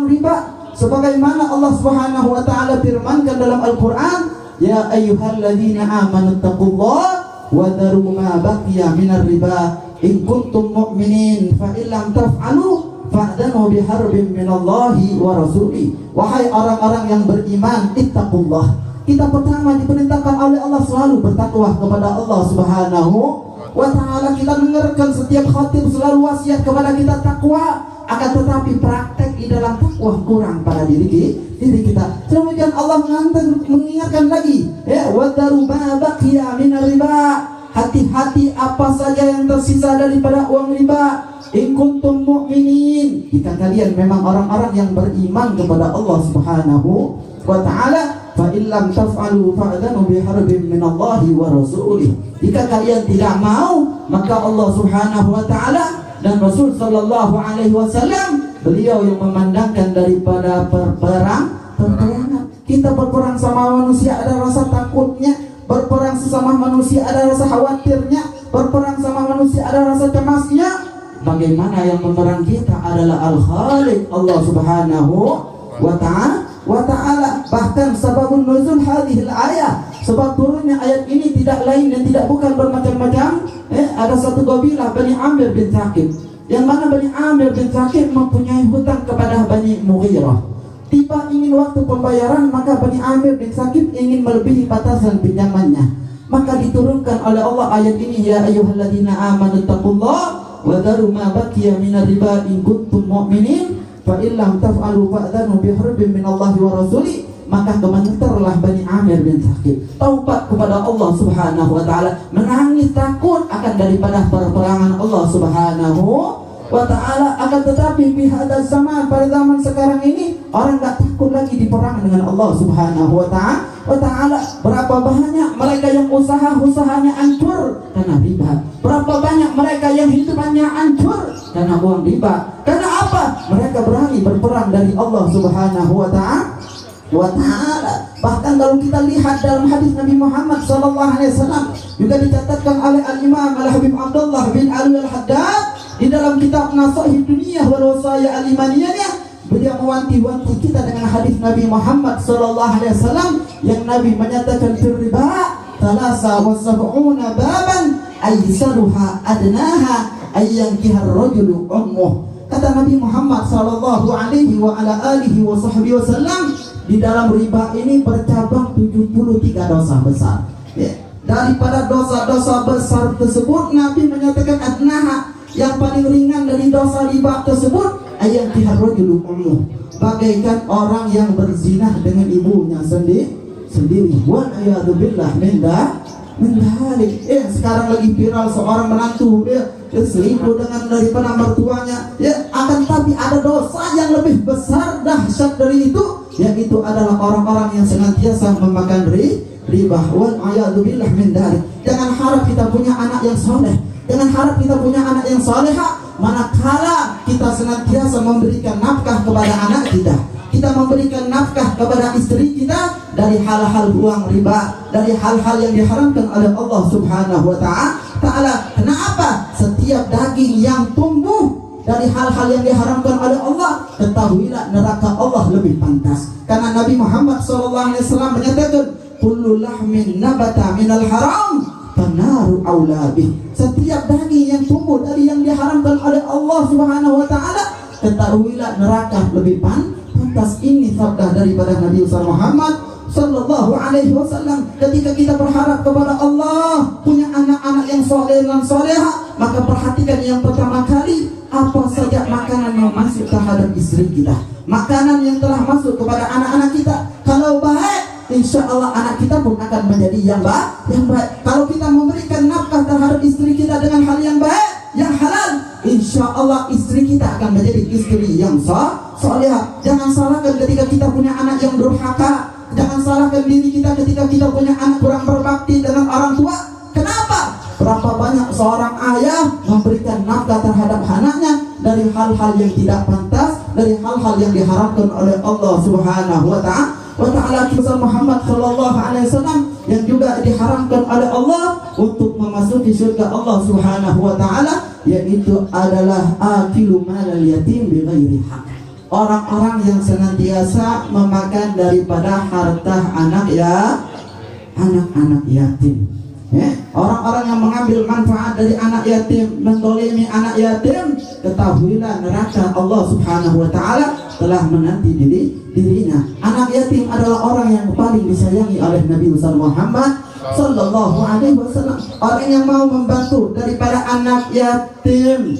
riba. Sebagaimana Allah Subhanahu wa taala firmankan dalam Al-Qur'an, ya ayyuhalladzina amanu taqullaha wa dharu ma baqiya minar riba in kuntum mu'minin fa illam taf'alu fa'danu biharbin minallahi wa rasuli. Wahai orang-orang yang beriman, ittaqullah. Kita pertama diperintahkan oleh Allah selalu bertakwa kepada Allah Subhanahu wa ta'ala. Kita dengarkan setiap khatib selalu wasiat kepada kita takwa, akan tetapi praktek di dalam takwa kurang pada diri kita. Kemudian Allah mengingatkan lagi, ya wadaru ma baqiya minar riba. Hati-hati apa saja yang tersisa daripada uang riba. In kuntum mu'minin, jika kalian memang orang-orang yang beriman kepada Allah Subhanahu wa ta'ala. Fa illam taf'alu fa'danu biharbin minallahi wa rasulih. Jika kalian tidak mau, maka Allah Subhanahu wa ta'ala dan Rasul sallallahu alaihi wasallam, beliau yang memandangkan daripada peperangan. Kita berperang sama manusia ada rasa takutnya, berperang sesama manusia ada rasa khawatirnya, berperang sama manusia ada rasa cemasnya. Bagaimana yang memerang kita adalah Al-Khaliq, Allah Subhanahu wa ta'ala. Bahkan sababun nuzul hadhil ayat, sebab turunnya ayat ini tidak lain dan tidak bukan bermacam-macam. Ada satu kabilah Bani Amir bin Thaqib, yang mana Bani Amir bin Thaqib mempunyai hutang kepada Bani Mughirah. Tiba ingin waktu pembayaran, maka Bani Amir bin Thaqib ingin melebihi batasan pinjamannya. Maka diturunkan oleh Allah ayat ini, ya ayyuhalladzina amanu taqullaha wa dharu ma baqiya minar riba in kuntum mu'minin fa illam taf'alu fa'danu biharbin minallahi wa rasuli. Maka gemeterlah Bani Amir bin Thaqib, taubat kepada Allah Subhanahu wa ta'ala, menangis takut akan daripada peperangan Allah Subhanahu wa ta'ala. Akan tetapi di hadas zaman, pada zaman sekarang ini, orang tak takut lagi diperang dengan Allah Subhanahu wa ta'ala. Berapa banyak mereka yang usahanya hancur karena riba. Berapa banyak mereka yang hidupannya hancur karena uang riba. Karena apa? Mereka berani berperang dari Allah Subhanahu wa ta'ala. Bahkan kalau kita lihat dalam hadis Nabi Muhammad sallallahu alaihi wasallam, juga dicatatkan oleh Al-Imam Al-Habib Abdullah bin Ali Al-Haddad di dalam kitab Nasaih Dunia wal Wasaya Al-Imaniyah. Beliau mewanti-wanti kita dengan hadis Nabi Muhammad sallallahu alaihi wasallam yang Nabi menyatakan riba thalasa wa sab'una baban aysaruha adnaha ayyankihar rajulu ummuh. Kata Nabi Muhammad sallallahu alaihi wa ala alihi wa sahbihi wasallam, di dalam riba ini bercabang 73 dosa besar. Ya. Daripada dosa-dosa besar tersebut, Nabi menyatakan adnaha, yang paling ringan dari dosa riba tersebut, ayat tiharrojulu ummuh, bagaikan orang yang berzinah dengan ibunya sendiri. Wal ayadu billah min dhalik. Sekarang lagi viral seorang menantu dia selingkuh dengan daripada mertuanya. Ya, akan tapi ada dosa yang lebih besar dahsyat dari itu, yaitu adalah orang-orang yang senantiasa memakan riba. Wal ayadu billah min dhalik. Jangan harap kita punya anak yang soleh, jangan harap kita punya anak yang soleha, manakala kita senantiasa memberikan nafkah kepada anak kita, kita memberikan nafkah kepada istri kita dari hal-hal uang riba, dari hal-hal yang diharamkan oleh Allah Subhanahu wa ta'ala. Kenapa? Setiap daging yang tumbuh dari hal-hal yang diharamkan oleh Allah, ketahuilah neraka Allah lebih pantas. Karena Nabi Muhammad SAW menyatakan, kullu lahmin nabata minal haram fanaru aula bih. Setiap daging yang tumbuh dari yang diharamkan oleh Allah Subhanahu wa ta'ala, ketahuilah neraka lebih pantas. Ini sabda daripada Nabi Muhammad sallallahu alaihi wasallam. Ketika kita berharap kepada Allah punya anak-anak yang soleh dan soleha, maka perhatikan yang pertama kali, apa saja makanan yang masuk terhadap istri kita, makanan yang telah masuk kepada anak-anak kita. Kalau baik, insya Allah anak kita pun akan menjadi yang baik. Kalau kita memberikan nafkah terhadap istri kita dengan hal yang baik, yang halal, insya Allah istri kita akan menjadi istri yang solehah. Jangan salahkan ketika kita punya anak yang durhaka. Jangan salahkan diri kita ketika kita punya anak kurang berbakti dengan orang tua. Kenapa? Berapa banyak seorang ayah memberikan nafkah terhadap anaknya dari hal-hal yang tidak pantas, dari hal-hal yang diharamkan oleh Allah Subhanahu wa ta'ala. Kisah Muhammad sallallahu alaihi wasallam yang juga diharamkan oleh Allah untuk memasuki surga Allah Subhanahu wa ta'ala, yaitu adalah akilu malal yatim bighairi haq. orang-orang yang senantiasa memakan daripada harta anak-anak yatim. Orang-orang yang mengambil manfaat dari anak yatim, mendolimi anak yatim, ketahuilah neraka Allah Subhanahu wa Ta'ala telah menanti dirinya. Anak yatim adalah orang yang paling disayangi oleh Nabi Muhammad Sallallahu Alaihi Wasallam. Orang yang mau membantu daripada anak yatim,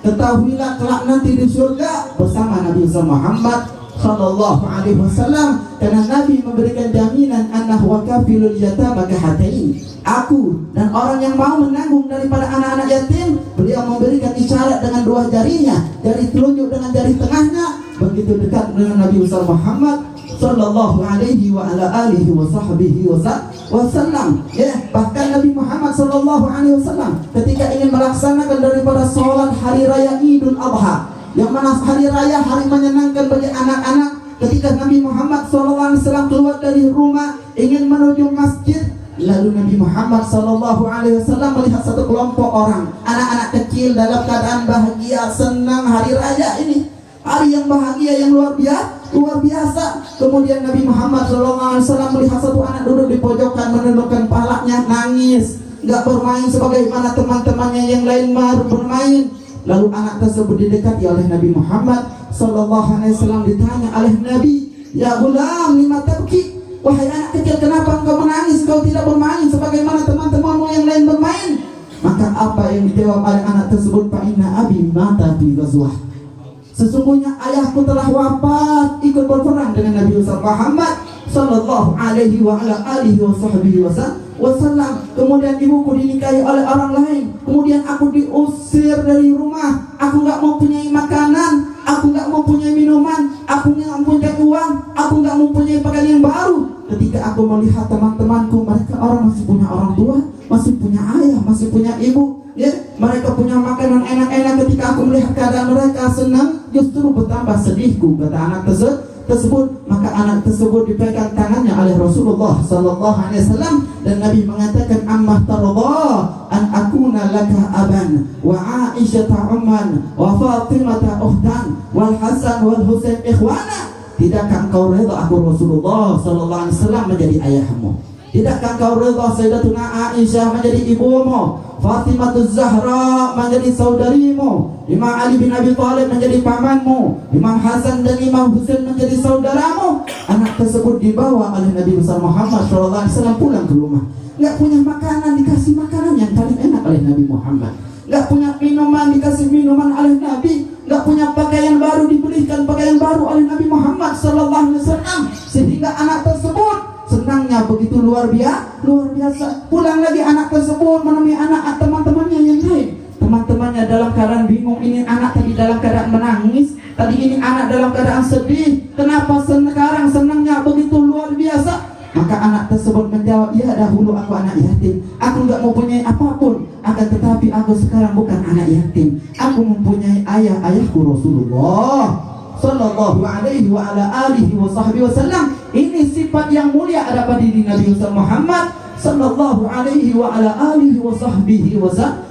ketahuilah kelak nanti di surga bersama Nabi Muhammad Sallallahu Alaihi Wasallam, karena Nabi memberikan jaminan annahu wakafilul yatama kahatain. Aku dan orang yang mau menanggung daripada anak-anak yatim, beliau memberikan isyarat dengan dua jarinya, jari telunjuk dengan jari tengahnya, begitu dekat dengan Nabi Muhammad Sallallahu Alaihi wa ala alihi wa sahbihi wasallam. Bahkan Nabi Muhammad Sallallahu Alaihi Wasallam ketika ingin melaksanakan daripada sholat hari raya Idul Adha, yang mana hari raya, hari menyenangkan bagi anak-anak, ketika Nabi Muhammad Sallallahu Alaihi Wasallam keluar dari rumah ingin menuju masjid, lalu Nabi Muhammad Sallallahu Alaihi Wasallam melihat satu kelompok orang, anak-anak kecil dalam keadaan bahagia, senang hari raya ini, hari yang bahagia yang luar biasa. Kemudian Nabi Muhammad Sallallahu Alaihi Wasallam melihat satu anak duduk di pojokan, menundukkan palanya, nangis, nggak bermain sebagaimana teman-temannya yang lain bermain. Lalu anak tersebut didekati oleh Nabi Muhammad Sallallahu Alaihi Wasallam, ditanya oleh Nabi, ya gulam, lima tabki, wahai anak kecil, kenapa engkau menangis, engkau tidak bermain sebagaimana teman-temanmu yang lain bermain? Maka apa yang dijawab oleh anak tersebut? Fa inna abi mata fi ghazwah, sesungguhnya ayahku telah wafat ikut berperang dengan Nabi Muhammad Sallallahu Alaihi wa ala alihi wa sahbihi wasallam. Kemudian ibuku dinikahi oleh orang lain, kemudian aku diusir dari rumah, aku nggak mempunyai makanan, aku nggak mempunyai minuman, aku nggak mempunyai uang, aku nggak mempunyai pakaian yang baru. Ketika aku melihat teman-temanku, mereka orang masih punya orang tua, masih punya ayah, masih punya ibu, mereka punya makanan enak-enak. Ketika aku melihat keadaan mereka senang, justru bertambah sedihku, kata anak tersebut. Maka anak tersebut dipegang tangannya oleh Rasulullah Sallallahu Alaihi Wasallam, dan Nabi mengatakan, ammah taradha an akuna laka aban wa Aisyah umman wa Fatimah ukhtan wal Hasan wal Husain ikhwana. Tidakkah engkau reda aku Rasulullah Sallallahu Alaihi Wasallam menjadi ayahmu? Tidakkah engkau reda Sayyidatuna Aisyah menjadi ibumu, Fatimah Zahra menjadi saudarimu, Imam Ali bin Abi Thalib menjadi pamanmu, Imam Hasan dan Imam Husain menjadi saudaramu? Anak tersebut dibawa oleh Nabi besar Muhammad Sallallahu Alaihi Wasallam pulang ke rumah. Nggak punya makanan, dikasih makanan yang paling enak oleh Nabi Muhammad. Nggak punya minuman, dikasih minuman oleh Nabi. Nggak punya pakaian baru, diberikan pakaian baru oleh Nabi Muhammad Sallallahu Alaihi Wasallam. Sehingga anak tersebut senangnya begitu luar biasa. Pulang lagi anak tersebut menemui anak teman-temannya yang lain. Teman-temannya dalam keadaan bingung. Ini anak tadi dalam keadaan menangis, tadi ini anak dalam keadaan sedih. Kenapa sekarang senangnya begitu luar biasa? Maka anak tersebut menjawab, ya dahulu aku anak yatim, aku nggak mempunyai apapun, akan tetapi aku sekarang bukan anak yatim, aku mempunyai ayahku Rasulullah Sallallahu Alaihi wa ala alihi wa sahbihi wasallam. Ini sifat yang mulia ada pada diri Nabi Muhammad Sallallahu Alaihi wa ala alihi wa sahbihi wasallam.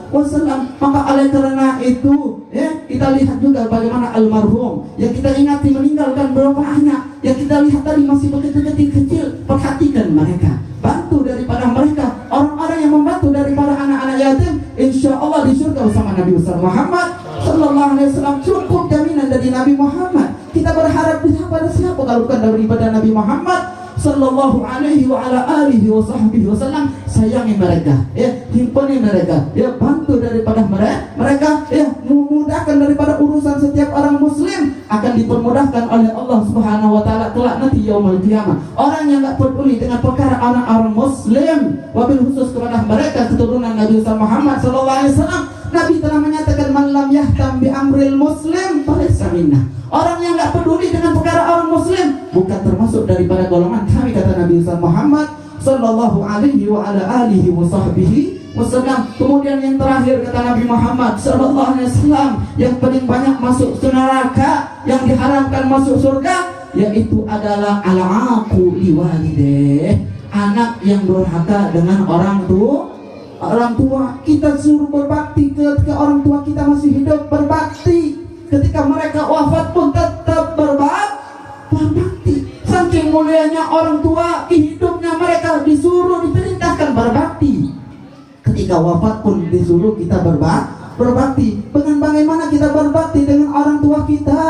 Maka oleh karena itu, kita lihat juga bagaimana almarhum yang kita ingati meninggalkan berapa anak, yang kita lihat tadi masih begitu kecil. Perhatikan mereka, bantu daripada mereka, orang-orang yang membantu daripada anak-anak yatim, insya Allah di surga bersama Nabi besar Muhammad Sallallahu Alaihi Wasallam. Cukup jaminan dari Nabi Muhammad. Kita berharap pada siapa kalau bukan daripada Nabi Muhammad Sallallahu Alaihi wa ala alihi wa sahbihi wasallam. Sayangi mereka, himpani mereka, bantu daripada mereka, memudahkan daripada urusan setiap orang muslim akan dipermudahkan oleh Allah Subhanahu wa taala kelak nanti yaumul qiyamah. Orang yang enggak peduli dengan perkara orang-orang muslim, wabil khusus kepada mereka keturunan Nabi Muhammad Sallallahu Alaihi Wasallam, Nabi telah menyatakan, man lam yahtam bi amril muslim falaysa minna. Orang yang enggak peduli dengan perkara orang muslim bukan termasuk daripada golongan kami, kata Nabi Muhammad Sallallahu Alaihi wa ala alihi wa sahbihi wasallam. Kemudian yang terakhir kata Nabi Muhammad Sallallahu Alaihi Wasallam, yang paling banyak masuk neraka, yang diharamkan masuk surga, yaitu adalah al-aqu liwalideh, anak yang durhaka dengan orang tua. Kita suruh berbakti ketika orang tua kita masih hidup, berbakti. Ketika mereka wafat pun tetap berbakti. Saking mulianya orang tua, hidupnya mereka disuruh diperintahkan berbakti. Ketika wafat pun disuruh kita berbakti. Bagaimana kita berbakti dengan orang tua kita?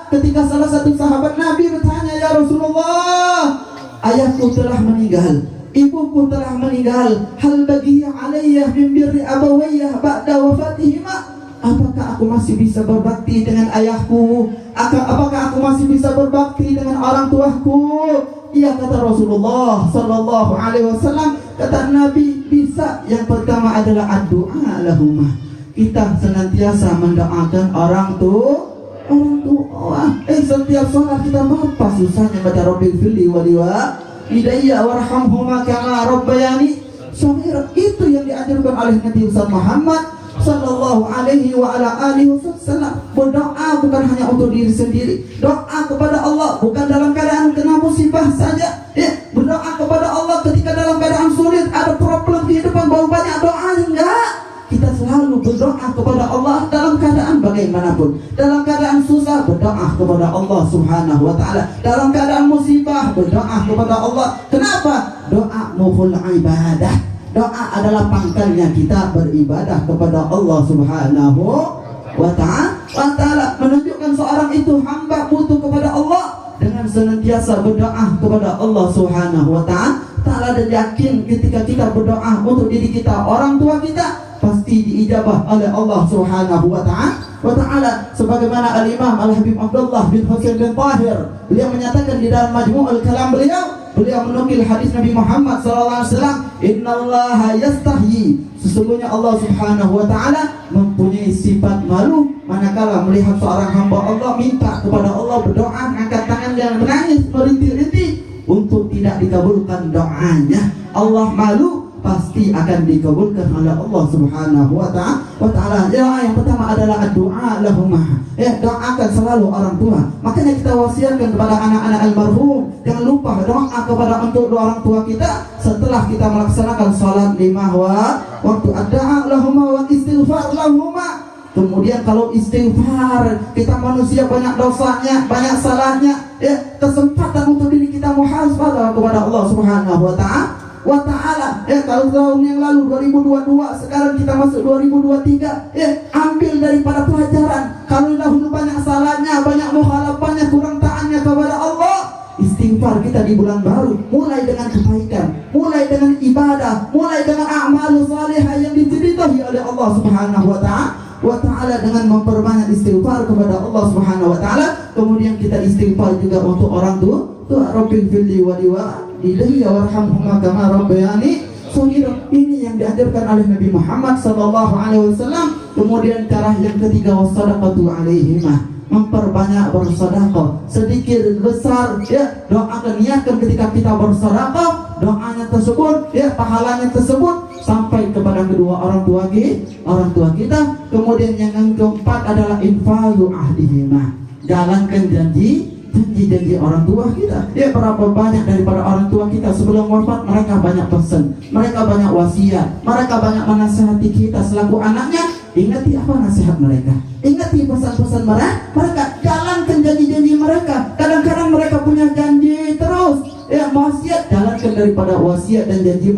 Ketika salah satu sahabat Nabi bertanya, ya Rasulullah, ayahku telah meninggal, ibuku telah meninggal, hal bagi alayya min birri abawayya ba'da wafatihima. Apakah aku masih bisa berbakti dengan ayahku? Apakah aku masih bisa berbakti dengan orang tuaku? Iya, kata Rasulullah sallallahu alaihi wasallam, kata Nabi, bisa. Yang pertama adalah doa lahumah. Kita senantiasa mendoakan orang tua. Setiap sholat kita apa susahnya baca Rabbil firli waliwa hidayah warhamhuma kama rabbayani shaghira. Itu yang diajarkan oleh Nabi Muhammad sallallahu alaihi wa ala alihi wasallam. Berdoa bukan hanya untuk diri sendiri, doa kepada Allah bukan dalam keadaan kena musibah saja, berdoa kepada Allah ketika dalam keadaan sulit, ada problem kehidupan, baru banyak doa. Enggak, kita selalu berdoa kepada Allah dalam keadaan bagaimanapun. Dalam keadaan susah, berdoa kepada Allah subhanahu wa ta'ala. Dalam keadaan musibah, berdoa kepada Allah. Kenapa? Doa muhul ibadah. Doa adalah pangkalnya kita beribadah kepada Allah subhanahu wa ta'ala. Menunjukkan seorang itu hamba butuh kepada Allah dengan senantiasa berdoa kepada Allah subhanahu wa ta'ala. Dan yakin ketika kita berdoa untuk diri kita, orang tua kita, pasti diijabah oleh Allah subhanahu wa ta'ala. Sebagaimana Al-Imam Al-Habib Abdullah bin Husain bin Tahir, beliau menyatakan di dalam Majmu' Al-Kalam beliau menukil hadis Nabi Muhammad SAW, innallaha yastahyi, sesungguhnya Allah subhanahu wa ta'ala mempunyai sifat malu manakala melihat seorang hamba Allah minta kepada Allah, berdoa, angkat tangan dan menangis merintih-rintih untuk tidak dikabulkan doanya. Allah malu, pasti akan dikabulkan oleh Allah subhanahu wa ta'ala. Yang pertama adalah doa lahumah. Doakan selalu orang tua. Makanya kita wasiatkan kepada anak-anak almarhum, jangan lupa doa kepada untuk orang tua kita setelah kita melaksanakan salat 5 waktu. Doa lahumah wa istighfar lahumah. Kemudian kalau istighfar, kita manusia banyak dosanya, banyak salahnya, kesempatan untuk diri kita muhasabah kepada Allah subhanahu wa ta'ala. Kalau tahun yang lalu 2022, sekarang kita masuk 2023, ambil daripada pelajaran. Kalau dahulu banyak salahnya, banyak mukhalafahnya, kurang taatnya kepada Allah, istighfar kita di bulan baru, mulai dengan kebaikan, mulai dengan ibadah, mulai dengan a'mal salihah yang diridhai oleh Allah subhanahu wa ta'ala, dengan memperbanyak istighfar kepada Allah subhanahu wa ta'ala. Kemudian kita istighfar juga untuk orang tua. Rabbil firli waliwa hidayah warhamhuma kama rabbayani shaghira. Ini yang diajarkan oleh Nabi Muhammad sallallahu alaihi wasallam. Kemudian cara yang ketiga, wassadaqatu alaihima, memperbanyak bersedekah, sedikit besar, doakan, niatkan ketika kita bersedekah, doanya tersebut, pahalanya tersebut sampai kepada kedua orang tua kita. Kemudian yang keempat adalah infadhu ahdihima, jalankan janji orang tua kita. Berapa banyak daripada orang tua kita sebelum wafat, mereka banyak pesan, mereka banyak wasiat, mereka banyak menasihati kita selaku anaknya. Ingati apa nasihat mereka, ingati pesan-pesan mereka, jalankan janji-janji mereka. Kadang-kadang mereka punya janji terus, wasiat, jalankan daripada wasiat dan janji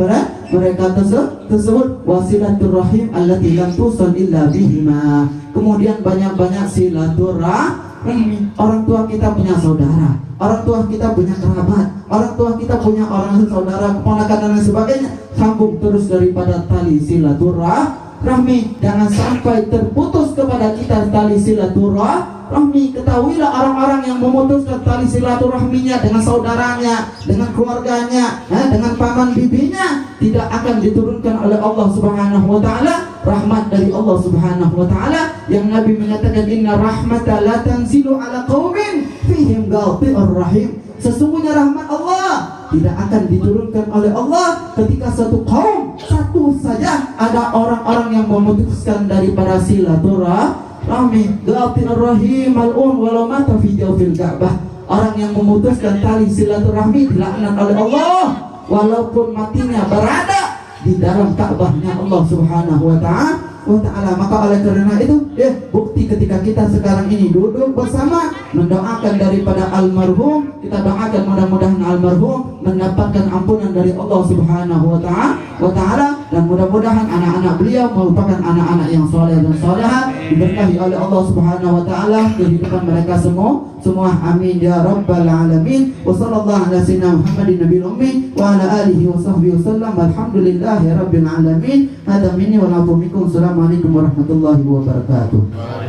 mereka tersebut. Wasilaturrahim allati lam tusal illa bihima. Kemudian banyak-banyak silaturahmi. Orang tua kita punya saudara, orang tua kita punya kerabat, orang tua kita punya orang saudara, keponakan dan lain sebagainya. Sambung terus daripada tali silaturahmi, jangan sampai terputus kepada kita tali silaturahmi. Ketahuilah orang-orang yang memutuskan tali silaturahminya dengan saudaranya, dengan keluarganya, dengan paman bibinya, tidak akan diturunkan oleh Allah subhanahu wa ta'ala rahmat dari Allah subhanahu wa ta'ala. Yang Nabi menyatakan, inna rahmata la tanzilu ala qaumin fihim ghafirur rahim. Sesungguhnya rahmat Allah tidak akan diturunkan oleh Allah ketika satu kaum, satu saja ada orang-orang yang memutuskan daripada silaturahmi. Ghafirur rahim mal'un walau mata fi jawfil Ka'bah. Orang yang memutuskan tali silaturahmi dilaknat oleh Allah walaupun matinya berada di dalam Ka'bahnya Allah subhanahu wa wa ta'ala. Maka oleh karena itu bukti ketika kita sekarang ini duduk bersama mendoakan daripada almarhum, kita doakan mudah-mudahan almarhum mendapatkan ampunan dari Allah Subhanahu wa ta'ala, dan mudah-mudahan anak-anak beliau merupakan anak-anak yang soleh dan soleha, diberkahi oleh Allah Subhanahu wa ta'ala kehidupan mereka semua. Amin ya rabbal alamin. Wa sallallahu ala sayyidina Muhammadin nabiyil ummi wa ala alihi wa sahbihi wasallam. Alhamdulillahi rabbil alamin. Hada minni wa la minkum. Assalamualaikum warahmatullahi wabarakatuh.